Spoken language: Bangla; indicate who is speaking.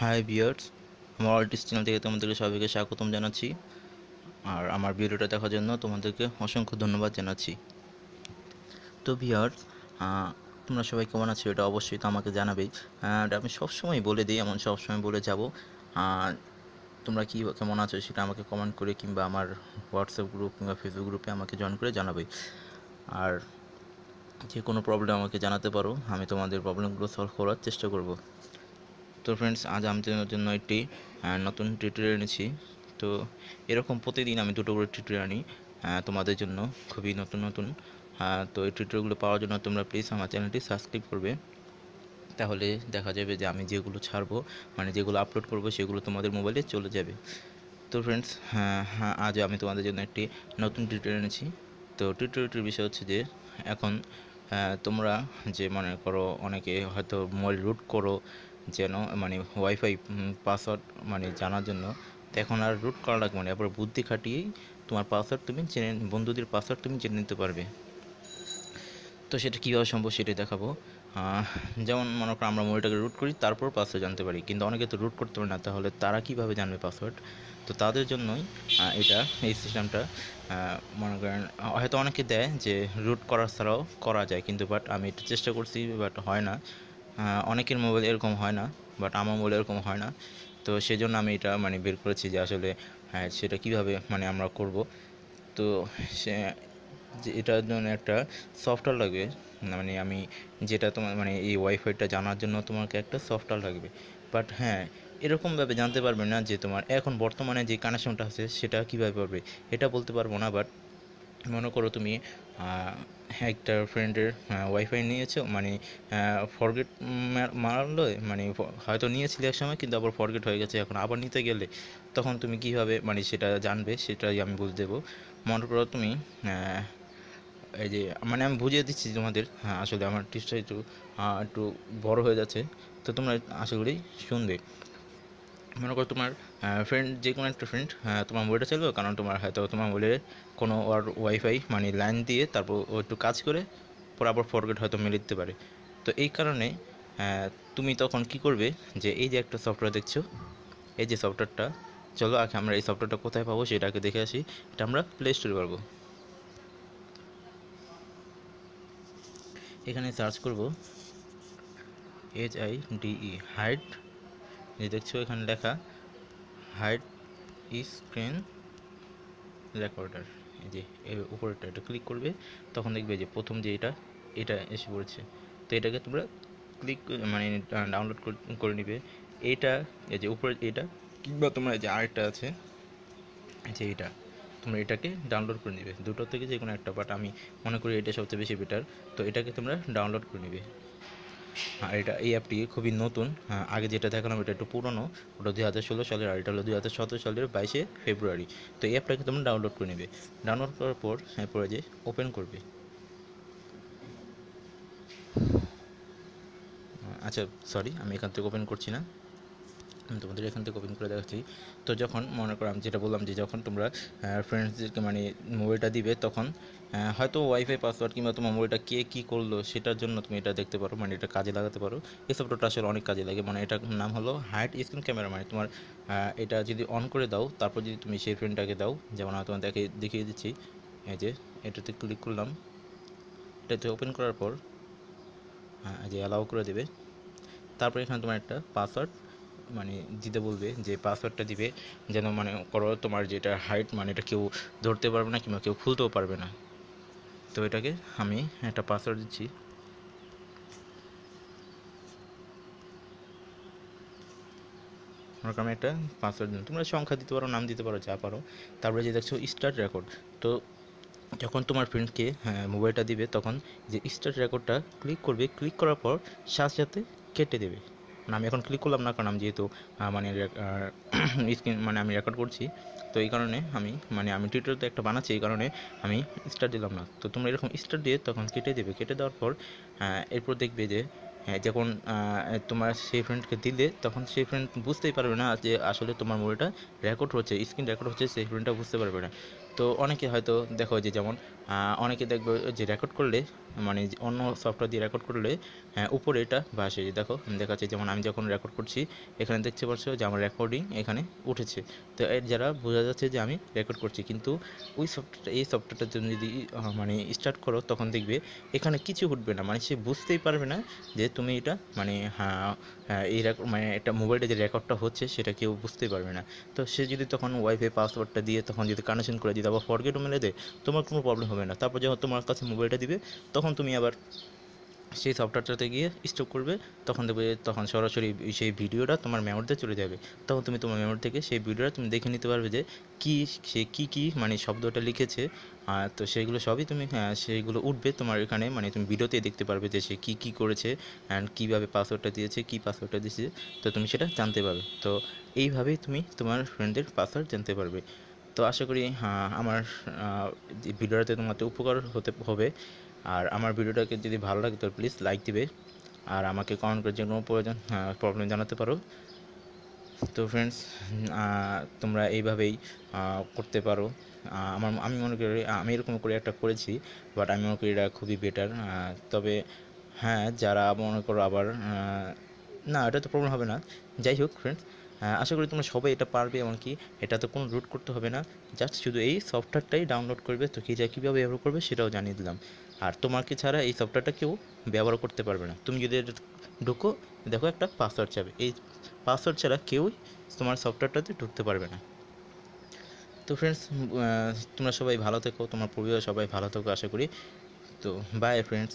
Speaker 1: হাই ভিউয়ার্স, আমার আর্টিস্ট চ্যানেল থেকে তোমাদেরকে সবাইকে স্বাগতম জানাচ্ছি। আর আমার ভিডিওটা দেখার জন্য তোমাদেরকে অসংখ্য ধন্যবাদ জানাচ্ছি। তো ভিউয়ার্স, তোমরা সবাই কেমন আছো এটা অবশ্যই তো আমাকে জানাবেই। আর আমি সবসময় বলে দিই, এমন সবসময় বলে যাব। তোমরা কেমন আছো সেটা আমাকে কমেন্ট করে কিংবা আমার হোয়াটসঅ্যাপ গ্রুপ কিংবা ফেসবুক গ্রুপে আমাকে জয়েন করে জানাবে। আর যে কোনো প্রবলেম আমাকে জানাতে পারো, আমি তোমাদের প্রবলেমগুলো সলভ করার চেষ্টা করব। তো ফ্রেন্ডস, আজ আমি তোমাদের জন্য একটি নতুন টিউটোরিয়াল এনেছি। তো এরকম প্রতিদিন আমি দুটো করে টিউটোরিয়াল আনি তোমাদের জন্য, খুবই নতুন নতুন। তো এই টিউটোরিয়ালগুলো পাওয়ার জন্য তোমরা প্লিজ আমার চ্যানেলটি সাবস্ক্রাইব করবে। তাহলে দেখা যাবে যে আমি যেগুলো ছাড়বো, মানে যেগুলো আপলোড করবো, সেগুলো তোমাদের মোবাইলে চলে যাবে। তো ফ্রেন্ডস, আজ আমি তোমাদের জন্য একটি নতুন টিউটোরিয়াল এনেছি। তো টিউটোরিয়ালটির বিষয় হচ্ছে যে এখন তোমরা যে মনে করো অনেকে হয়তো মোবাইল রুট করো যেন, মানে ওয়াইফাই পাসওয়ার্ড মানে জানার জন্য। তো এখন আর রুট করা লাগবে না, এরপর বুদ্ধি খাটিয়েই তোমার পাসওয়ার্ড তুমি বন্ধুদের পাসওয়ার্ড তুমি জেনে নিতে পারবে। তো সেটা কীভাবে সম্ভব সেটাই দেখাবো। যেমন মনে করো আমরা মোবাইলটাকে রুট করি, তারপর পাসওয়ার্ড জানতে পারি, কিন্তু অনেকে তো রুট করতে পারে না, তাহলে তারা কীভাবে জানবে পাসওয়ার্ড? তো তাদের জন্যই এই সিস্টেমটা। মনে করেন হয়তো অনেকে দেয় যে রুট করা ছাড়াও করা যায়, কিন্তু বাট আমি এটা চেষ্টা করছি, বাট হয় না। অনেকের মোবাইল এরকম হয় না, বাট আমার মোবাইল এরকম হয় না। তো সেজন্য আমি এটা মানে বের করেছি যে আসলে সেটা কীভাবে মানে আমরা করব। তো সে যে এটার জন্য একটা সফটওয়্যার লাগবে। মানে আমি যেটা তোমার মানে এই ওয়াইফাইটা জানার জন্য তোমাকে একটা সফটওয়্যার লাগবে। বাট হ্যাঁ, এরকমভাবে জানতে পারবে না যে তোমার এখন বর্তমানে যে কানেকশনটা আছে সেটা কীভাবে পারবে, এটা বলতে পারবো না। বাট মনে করো তুমি একটা ফ্রেন্ডের ওয়াইফাই নিয়েছো, মানে ফরগেট মারলো, মানে হয়তো নিয়েছিলে এক সময় কিন্তু আবার ফরগেট হয়ে গেছে, এখন আবার নিতে গেলে তখন তুমি কীভাবে মানে সেটা জানবে, সেটাই আমি বলে দেবো। মনে করো তুমি এই যে মানে আমি বুঝিয়ে দিচ্ছি তোমাদের। হ্যাঁ, আসলে আমার টিপসটা একটু বড় হয়ে যাচ্ছে, তো তোমরা আশা করি শুনবে। মনে করো তোমার ফ্রেন্ড, যে কোনো একটা ফ্রেন্ড তোমার মোবাইলটা চাইলো, কারণ তোমার হয়তো তোমার মোবাইলে কোনো ওর ওয়াইফাই মানে লাইন দিয়ে তারপর ও একটু কাজ করে পর আবার ফরগেট হয়তো মেরে দিতে পারে। তো এই কারণে তুমি তখন কি করবে, যে এই যে একটা সফটওয়্যার দেখছো, এই যে সফটওয়্যারটা, চলো আগে আমরা এই সফটওয়্যারটা কোথায় পাবো সেটাকে দেখে আসি। এটা আমরা প্লে স্টোরে পাবো। এখানে সার্চ করব HIDE, হাইড। যে দেখছো এখানে লেখা হাইড স্ক্রিন রেকর্ডার, এই যে এর উপরেরটা, এটা ক্লিক করবে, তখন দেখবে যে প্রথম যে এটা এসে পড়েছে। তো এটাকে তোমরা ক্লিক মানে ডাউনলোড করে নিবে। এইটা এই যে উপরে এটা, কিংবা তোমরা এই যে আরেকটা আছে যে এটা, তোমরা এটাকে ডাউনলোড করে নিবে, দুটো থেকে যে কোনো একটা, বাট আমি মনে করি এটা সবচেয়ে বেশি বেটার। তো এটাকে তোমরা ডাউনলোড করে নিবে। আর এটা এই অ্যাপটি খুবই নতুন। আগে যেটা দেখালাম এটা একটু পুরনো, ওটা 2016 সালের, আর এটা হলো 2017 সালের 22শে ফেব্রুয়ারি। তো এই অ্যাপটাকে তোমরা ডাউনলোড করে নেবে। ডাউনলোড করার পর এরপরে যে ওপেন করবে। আচ্ছা, সরি, আমি এখান থেকে ওপেন করছি না, আমি তোমাদের এখান থেকে ওপেন করে দেখাচ্ছি। তো যখন মনে করো আমি যেটা বললাম যে যখন তোমরা ফ্রেন্ডসদেরকে মানে মোবাইলটা দিবে, তখন হয়তো ওয়াইফাই পাসওয়ার্ড কিংবা তোমার মোবাইলটা কে কী করলো সেটার জন্য তুমি এটা দেখতে পারো, মানে এটা কাজে লাগাতে পারো। এই সফটওয়্যারটা আসলে অনেক কাজে লাগে। মানে এটার নাম হলো হাইড স্ক্রিন ক্যামেরা। মানে তোমার এটা যদি অন করে দাও, তারপর যদি তুমি সেই ফ্রেন্ডটাকে দাও, যেমন আমি তোমার দেখিয়ে দিচ্ছি। এই যে এটাতে ক্লিক করলাম, এটাতে ওপেন করার পর এই যে অ্যালাউ করে দেবে। তারপর এখানে তোমার একটা পাসওয়ার্ড মানে দিতে বলবে, যে পাসওয়ার্ডটা দিবে যেন মনে করো তোমার যেটা হাইট, মানে এটা কেউ ধরতে পারবে না কিংবা কেউ খুলতেও পারবে না। তো এটাকে আমি একটা পাসওয়ার্ড দিচ্ছি। মনে করো আমি একটা পাসওয়ার্ড দিলাম, তোমরা সংখ্যা দিতে পারো, নাম দিতে পারো, যা পারো। তারপরে যে দেখছো স্টার্ট রেকর্ড, তো যখন তোমার ফ্রেন্ডকে মোবাইলটা দিবে, তখন যে স্টার্ট রেকর্ডটা ক্লিক করবে, ক্লিক করার পর সাথে সাথে কেটে দেবে। মানে আমি এখন ক্লিক করলাম না, কারণ আমি যেহেতু মানে স্ক্রিন মানে আমি রেকর্ড করছি, তো এই কারণে আমি টিউটোরিয়াল তো একটা বানাচ্ছি, এই কারণে আমি স্টার্ট দিলাম না। তো তোমরা এরকম স্টার্ট দিয়ে তখন কেটে দেবে। কেটে দেওয়ার পর এরপর দেখবে যে যখন তোমার সেই ফ্রেন্ডকে দিলে, তখন সেই ফ্রেন্ড বুঝতেই পারবে না যে আসলে তোমার মোবাইলটা রেকর্ড হচ্ছে, স্ক্রিন রেকর্ড হচ্ছে, সেই ফ্রেন্ডটা বুঝতে পারবে না। তো অনেকে হয়তো দেখো যে যেমন অনেকে দেখবে যে রেকর্ড করলে মানে অন্য সফটওয়্যার দিয়ে রেকর্ড করলে উপরে এটা ভাসে। দেখো আমি দেখাচ্ছি, যেমন আমি যখন রেকর্ড করছি এখানে দেখতে পাচ্ছ যে আমার রেকর্ডিং এখানে উঠেছে। তো এর দ্বারা বোঝা যাচ্ছে যে আমি রেকর্ড করছি। কিন্তু এই সফটওয়্যারটা তুমি যদি মানে স্টার্ট করো তখন দেখবে এখানে কিছু উঠবে না, মানে সে বুঝতেই পারবে না যে তুমি এটা মানে এই মানে এটা মোবাইলটা যে রেকর্ডটা হচ্ছে সেটা কেউ বুঝতেই পারবে না। তো সে যদি তখন ওয়াইফাই পাসওয়ার্ডটা দিয়ে তখন যদি কানেকশন করে দিতে আবার ফরগেটও মেরে দেয়, তোমার কোনো প্রবলেম হবে না। তারপর যখন তোমার কাছে মোবাইলটা দিবে তখন তুমি আবার সেই সফটওয়্যারটাতে গিয়ে স্টপ করবে, তখন দেখবে তখন সরাসরি সেই ভিডিওটা তোমার মেমোরিতে চলে যাবে। তখন তুমি তোমার মেমোরি থেকে সেই ভিডিওটা তুমি দেখে নিতে পারবে যে সে কী মানে শব্দটা লিখেছে। তো সেইগুলো সবই তুমি সেইগুলো উঠবে তোমার এখানে, মানে তুমি ভিডিওতেই দেখতে পারবে যে সে কী করেছে অ্যান্ড কীভাবে পাসওয়ার্ডটা দিয়েছে, কী পাসওয়ার্ডটা দিয়েছে। তো তুমি সেটা জানতে পারবে। তো এইভাবেই তুমি তোমার ফ্রেন্ডের পাসওয়ার্ড জানতে পারবে। তো আশা করি আমার ভিডিওটাতে তোমাদের উপকার হবে। আর আমার ভিডিওটাকে যদি ভালো লাগে তো প্লিজ লাইক দিবে, আর আমাকে কমেন্ট করে যে কোনো প্রবলেম জানাতে পারো। তো ফ্রেন্ডস, তোমরা এইভাবেই করতে পারো। আমি মনে করি আমি এরকম করে একটা করেছি, বাট আমি মনে করি এটা খুবই বেটার। তবে হ্যাঁ, যারা মনে করো আবার না, এটা তো প্রবলেম হবে না। যাই হোক ফ্রেন্ডস, আশা করি তোমরা সবাই এটা পারবে, এমনকি এটাতে কোনো রুট করতে হবে না। জাস্ট শুধু এই সফটওয়্যারটাই ডাউনলোড করবে। তো কীভাবে ব্যবহার করবে সেটাও জানিয়ে দিলাম। আর তোমাকে ছাড়া এই সফটওয়্যারটা কেউ ব্যবহার করতে পারবে না। তুমি যদি এটা ঢুকো, দেখো একটা পাসওয়ার্ড চাবে, এই পাসওয়ার্ড ছাড়া কেউই তোমার সফটওয়্যারটাতে ঢুকতে পারবে না। তো ফ্রেন্ডস, তোমরা সবাই ভালো থেকো, তোমার পরিবার সবাই ভালো থেকো আশা করি। তো বাই ফ্রেন্ডস।